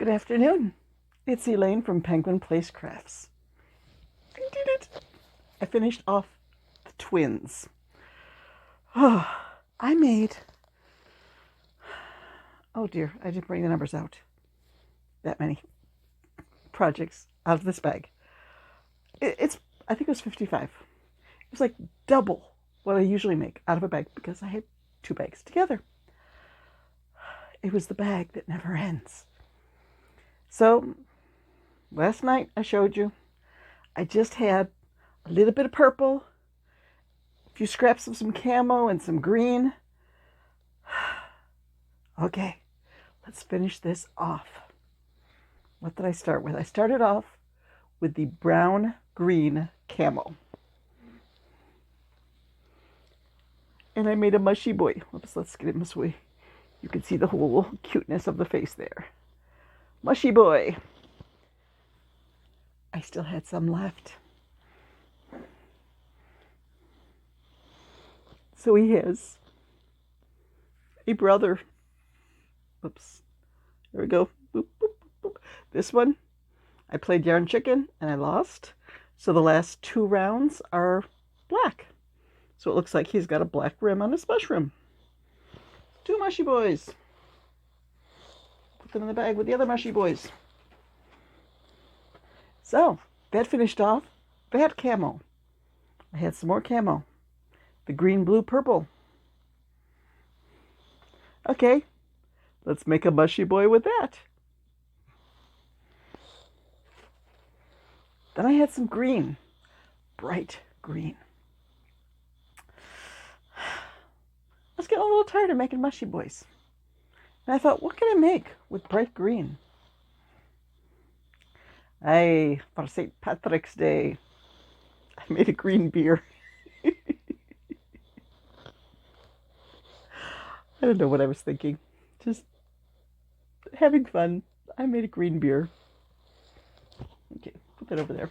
Good afternoon. It's Elaine from Penguin Place Crafts. I did it. I finished off the twins. Oh, I made... Oh dear, I didn't bring the numbers out. That many projects out of this bag. I think it was 55. It was like double what I usually make out of a bag because I had two bags together. It was the bag that never ends. So, last night I showed you, I just had a little bit of purple, a few scraps of some camo and some green. Okay, let's finish this off. What did I start with? I started off with the brown-green camo. And I made a Mushie Boi. Oops, let's get it this way. You can see the whole cuteness of the face there. Mushie Boi. I still had some left. So he has a brother. Oops. There we go. Boop, boop, boop. This one, I played Yarn Chicken and I lost. So the last two rounds are black. So it looks like he's got a black rim on his mushroom. Two Mushie Bois. Put them in the bag with the other Mushie Bois. So, that finished off that camo. I had some more camo. The green, blue, purple. Okay, let's make a Mushie Boi with that. Then I had some green. Bright green. I was getting a little tired of making Mushie Bois. And I thought, what can I make with bright green? For St. Patrick's Day, I made a green beer. I don't know what I was thinking. Just having fun. I made a green beer. Okay, put that over there.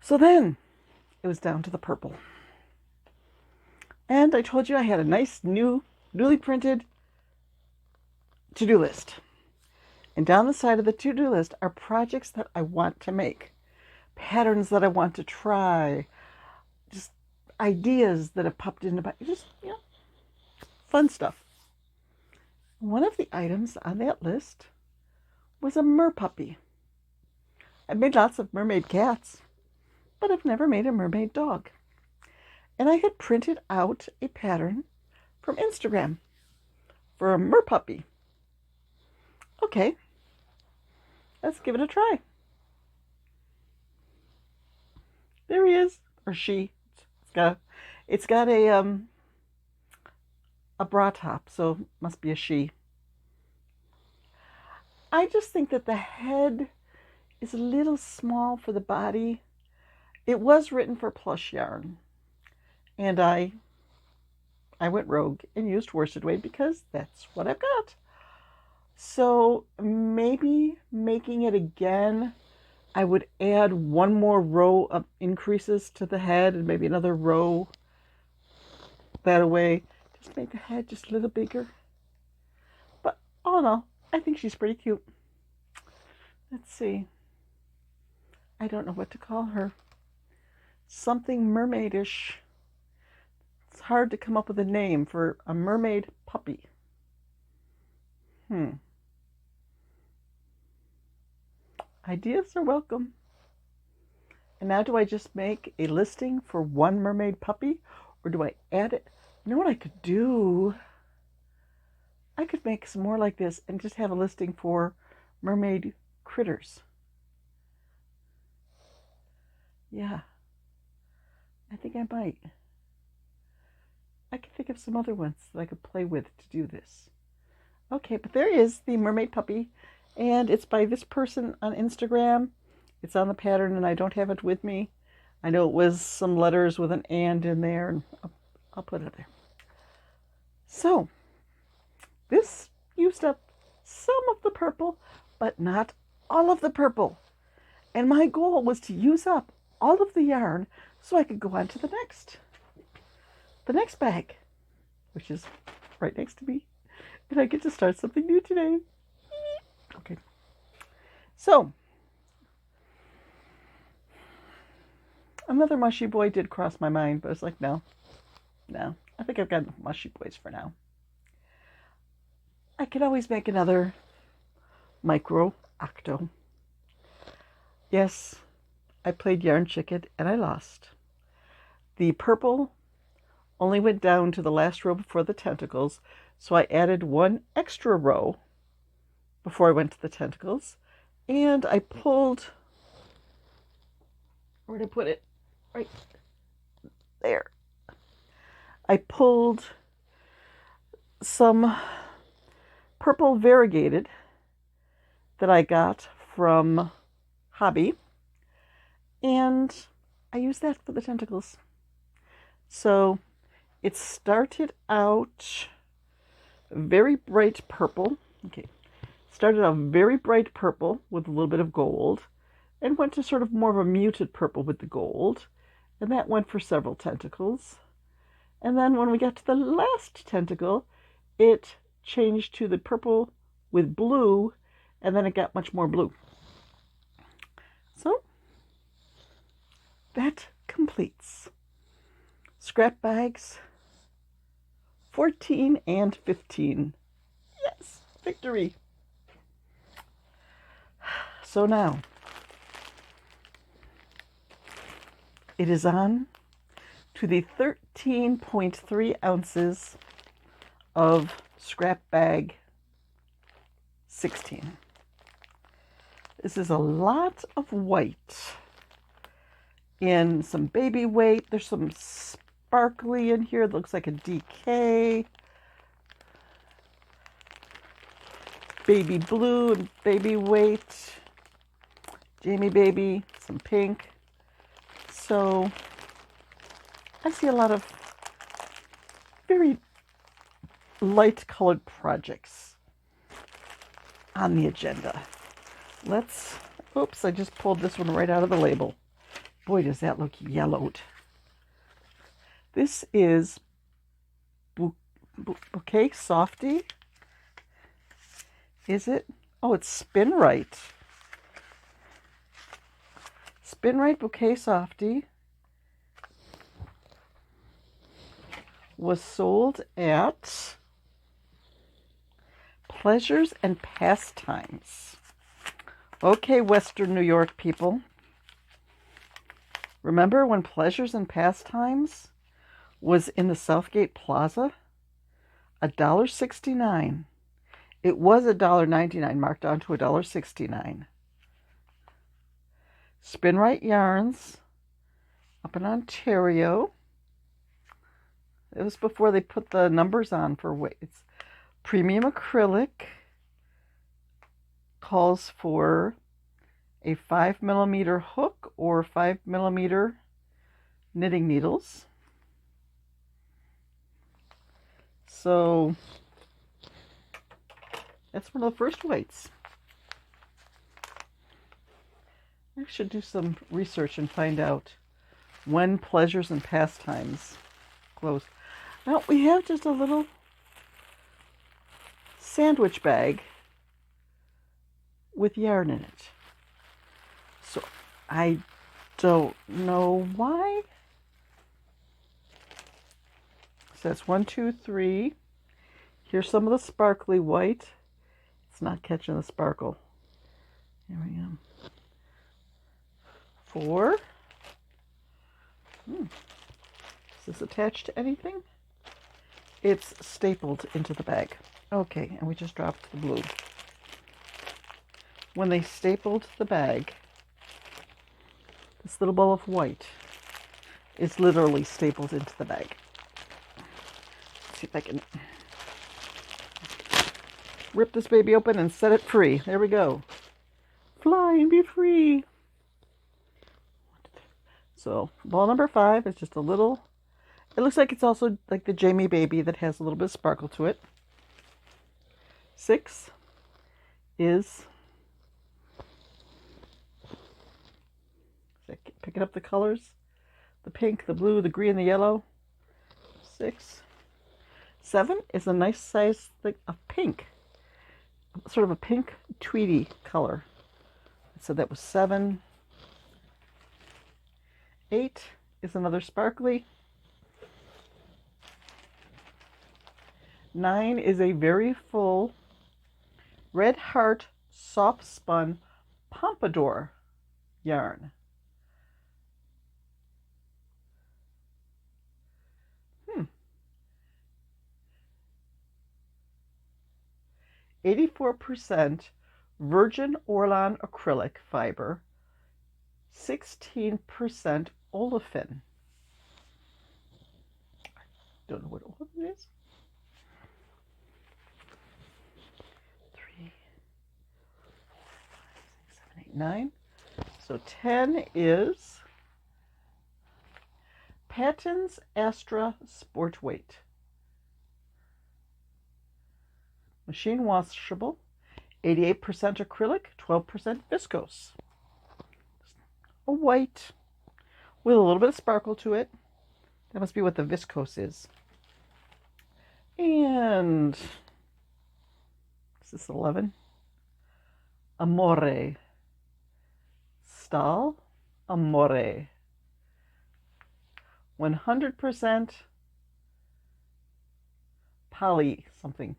So then, it was down to the purple. And I told you I had a nice, newly printed to-do list. And down the side of the to-do list are projects that I want to make. Patterns that I want to try. Just ideas that have popped into my... Just, fun stuff. One of the items on that list was a MerPuppy. I've made lots of mermaid cats, but I've never made a mermaid dog. And I had printed out a pattern from Instagram for a MerPuppy. Okay, let's give it a try. There he is, or she. It's got a bra top, so it must be a she. I just think that the head is a little small for the body. It was written for plush yarn, and I went rogue and used worsted weight because that's what I've got. So maybe making it again, I would add one more row of increases to the head and maybe another row that way. Just make the head just a little bigger. But all in all, I think she's pretty cute. Let's see. I don't know what to call her. Something mermaidish. It's hard to come up with a name for a mermaid puppy. Ideas are welcome. And now do I just make a listing for one mermaid puppy? Or do I add it? You know what I could do? I could make some more like this and just have a listing for mermaid critters. Yeah. I think I might. I can think of some other ones that I could play with to do this. Okay, but there is the mermaid puppy. And it's by this person on Instagram. It's on the pattern, and I don't have it with me. I know it was some letters with an and in there, and I'll put it there. So, this used up some of the purple, but not all of the purple. And my goal was to use up all of the yarn so I could go on to the next bag, which is right next to me. And I get to start something new today. So, another Mushie Boi did cross my mind, but it's like, no. I think I've got Mushie Bois for now. I could always make another micro octo. Yes, I played Yarn Chicken and I lost. The purple only went down to the last row before the tentacles, so I added one extra row before I went to the tentacles, and I pulled, where did I put it? Right there. I pulled some purple variegated that I got from Hobby, and I used that for the tentacles. So it started out very bright purple. Okay, started out very bright purple with a little bit of gold, and went to sort of more of a muted purple with the gold, and that went for several tentacles. And then when we got to the last tentacle, it changed to the purple with blue, and then it got much more blue. So that completes scrap bags 14 and 15. Yes, victory. So now it is on to the 13.3 ounces of scrap bag 16. This is a lot of white in some baby weight. There's some sparkly in here that looks like a DK. Baby blue and baby weight. Jamie baby, some pink. So I see a lot of very light colored projects on the agenda. Oops, I just pulled this one right out of the label. Boy, does that look yellowed. This is Bouquet Softy. Is it? Oh, it's Spin Right. Spin Right Bouquet Softy was sold at Pleasures and Pastimes. Okay, Western New York people. Remember when Pleasures and Pastimes was in the Southgate Plaza? $1.69. It was $1.99, marked down to $1.69. Spin Right Yarns up in Ontario. It was before they put the numbers on for weights. Premium acrylic calls for a 5mm hook or 5mm knitting needles. So that's one of the first weights. I should do some research and find out when Pleasures and Pastimes closed. Now we have just a little sandwich bag with yarn in it. So I don't know why. So that's 1, 2, 3. Here's some of the sparkly white. It's not catching the sparkle. Here we go. 4. Is this attached to anything? It's stapled into the bag. Okay, and we just dropped the blue. When they stapled the bag, this little ball of white is literally stapled into the bag. Let's see if I can rip this baby open and set it free. There we go. Fly and be free. So ball number 5 is just a little, it looks like it's also like the Jamie baby that has a little bit of sparkle to it. 6 is, picking up the colors, the pink, the blue, the green, the yellow. 6. 7 is a nice size thing of pink, sort of a pink tweedy color. So that was 7. 8 is another sparkly. 9 is a very full Red Heart soft spun pompadour yarn. 84% virgin Orlan acrylic fiber, 16% olefin. Don't know what olefin is. 3, 4, 5, 6, 7, 8, 9. So 10 is Patton's Astra Sport Weight. Machine washable, 88% acrylic, 12% viscose. A white with a little bit of sparkle to it. That must be what the viscose is. And is this 11? Amore. Stahl Amore. 100% poly something.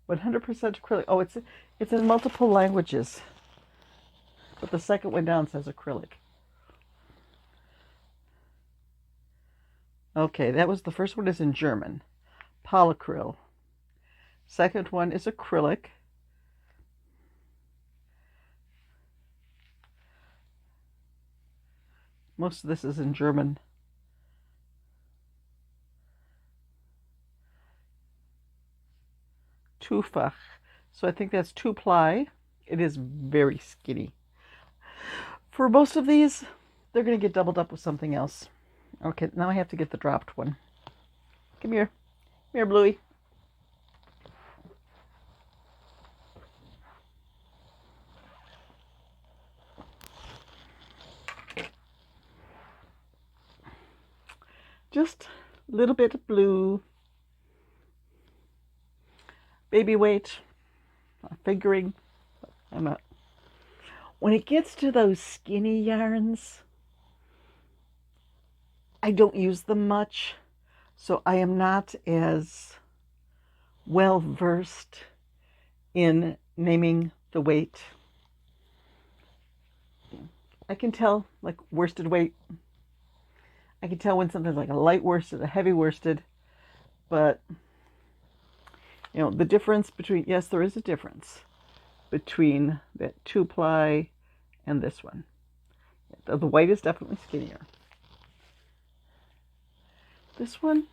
100% acrylic. Oh, it's in multiple languages. But the second one down says acrylic. Okay, that was the first one is in German. Polycryl. Second one is acrylic. Most of this is in German. Tufach. So I think that's 2-ply. It is very skinny. For most of these, they're going to get doubled up with something else. Okay, now I have to get the dropped one. Come here. Come here, Bluey. Just a little bit of blue. Baby weight. I'm figuring. I'm not. When it gets to those skinny yarns, I don't use them much, so I am not as well versed in naming the weight. I can tell, like, worsted weight. I can tell when something's like a light worsted, a heavy worsted, but, you know, the difference between, yes, there is a difference between that 2-ply and this one. The white is definitely skinnier. This one,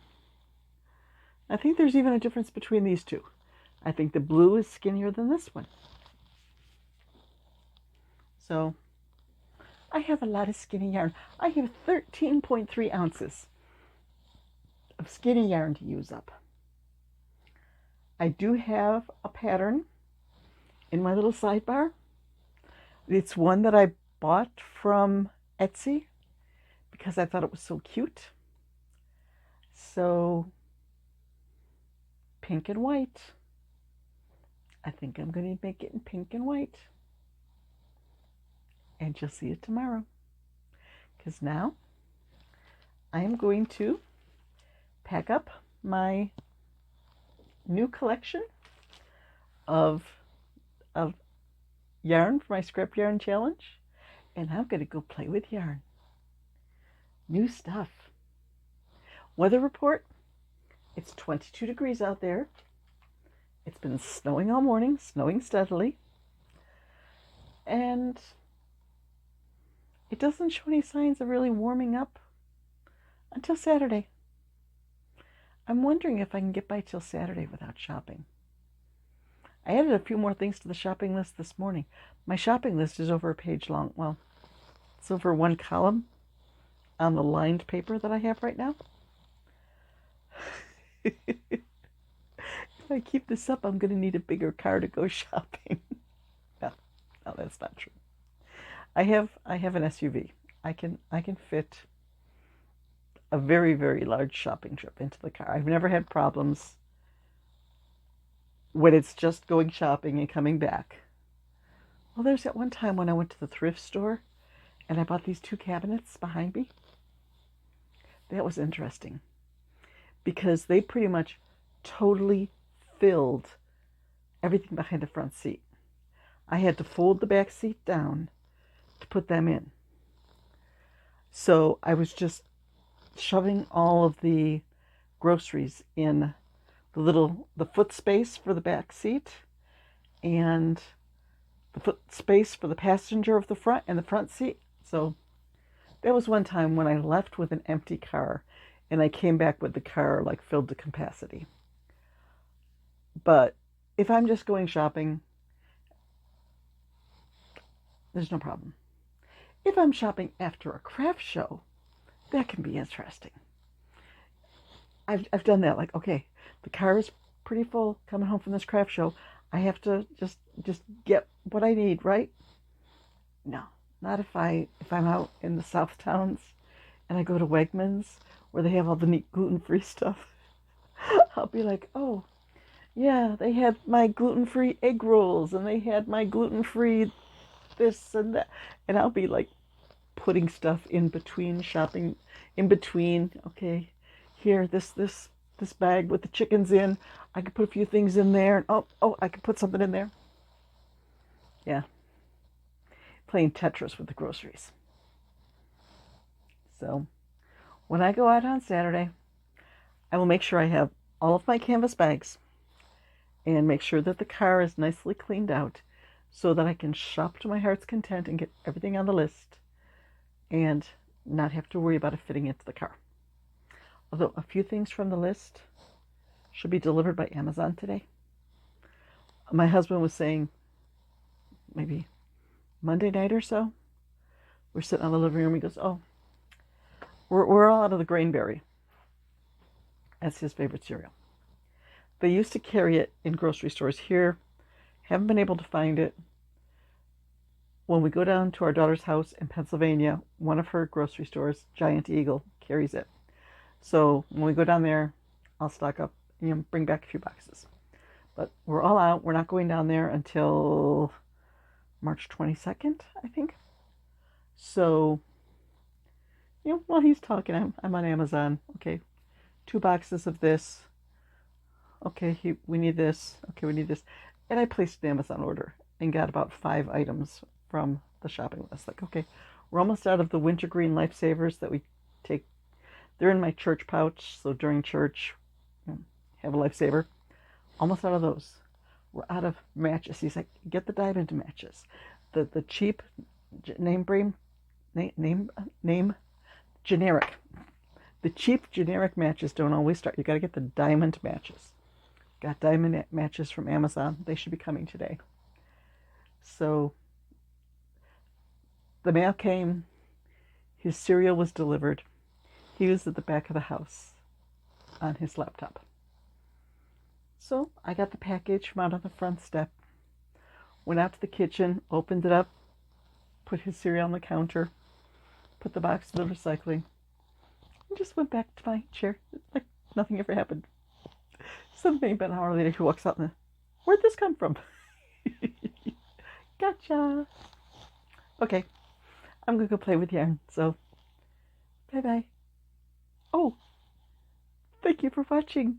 I think there's even a difference between these two. I think the blue is skinnier than this one. So I have a lot of skinny yarn. I have 13.3 ounces of skinny yarn to use up. I do have a pattern in my little sidebar. It's one that I bought from Etsy because I thought it was so cute. So, pink and white. I think I'm going to make it in pink and white. And you'll see it tomorrow. Because now I am going to pack up my new collection of yarn for my Scrap Yarn Challenge. And I'm going to go play with yarn. New stuff. Weather report. It's 22 degrees out there. It's been snowing all morning, snowing steadily. And it doesn't show any signs of really warming up until Saturday. I'm wondering if I can get by till Saturday without shopping. I added a few more things to the shopping list this morning. My shopping list is over a page long. Well, it's over one column on the lined paper that I have right now. If I keep this up, I'm going to need a bigger car to go shopping. No, that's not true. I have an SUV. I can fit a very, very large shopping trip into the car. I've never had problems when it's just going shopping and coming back. Well, there's that one time when I went to the thrift store and I bought these 2 cabinets behind me. That was interesting because they pretty much totally filled everything behind the front seat. I had to fold the back seat down to put them in. So I was just shoving all of the groceries in the foot space for the back seat and the foot space for the passenger of the front and the front seat. So there was one time when I left with an empty car and I came back with the car like filled to capacity. But if I'm just going shopping, there's no problem. If I'm shopping after a craft show, that can be interesting. I've done that. Like, okay, the car is pretty full coming home from this craft show. I have to just get what I need, right? No, not if I'm out in the South Towns and I go to Wegmans where they have all the neat gluten-free stuff. I'll be like, oh, yeah, they had my gluten-free egg rolls and they had my gluten-free this and that. And I'll be like putting stuff in between shopping, in between, okay, here, this bag with the chickens in. I could put a few things in there. Oh, I could put something in there. Yeah. Playing Tetris with the groceries. So when I go out on Saturday, I will make sure I have all of my canvas bags and make sure that the car is nicely cleaned out so that I can shop to my heart's content and get everything on the list and not have to worry about it fitting into the car. Although a few things from the list should be delivered by Amazon today. My husband was saying maybe Monday night or so, we're sitting in the living room. He goes, oh, we're all out of the Grainberry. That's his favorite cereal. They used to carry it in grocery stores here. Haven't been able to find it. When we go down to our daughter's house in Pennsylvania, one of her grocery stores, Giant Eagle, carries it. So when we go down there, I'll stock up, bring back a few boxes. But we're all out. We're not going down there until March 22nd, I think. So, while he's talking, I'm on Amazon. Okay, 2 boxes of this. Okay, we need this. Okay, we need this. And I placed an Amazon order and got about 5 items from the shopping list. Like, okay, we're almost out of the wintergreen lifesavers that we take. They're in my church pouch, so during church, have a lifesaver. Almost out of those. We're out of matches. He's like, get the diamond matches. The cheap name generic. The cheap generic matches don't always start. You got to get the diamond matches. Got diamond matches from Amazon. They should be coming today. So the mail came. His cereal was delivered. He was at the back of the house on his laptop. So I got the package from out on the front step, went out to the kitchen, opened it up, put his cereal on the counter, put the box in the recycling, and just went back to my chair like nothing ever happened. Something about an hour later, he walks out and, where'd this come from? Gotcha. Okay, I'm going to go play with yarn, so bye-bye. Oh, thank you for watching.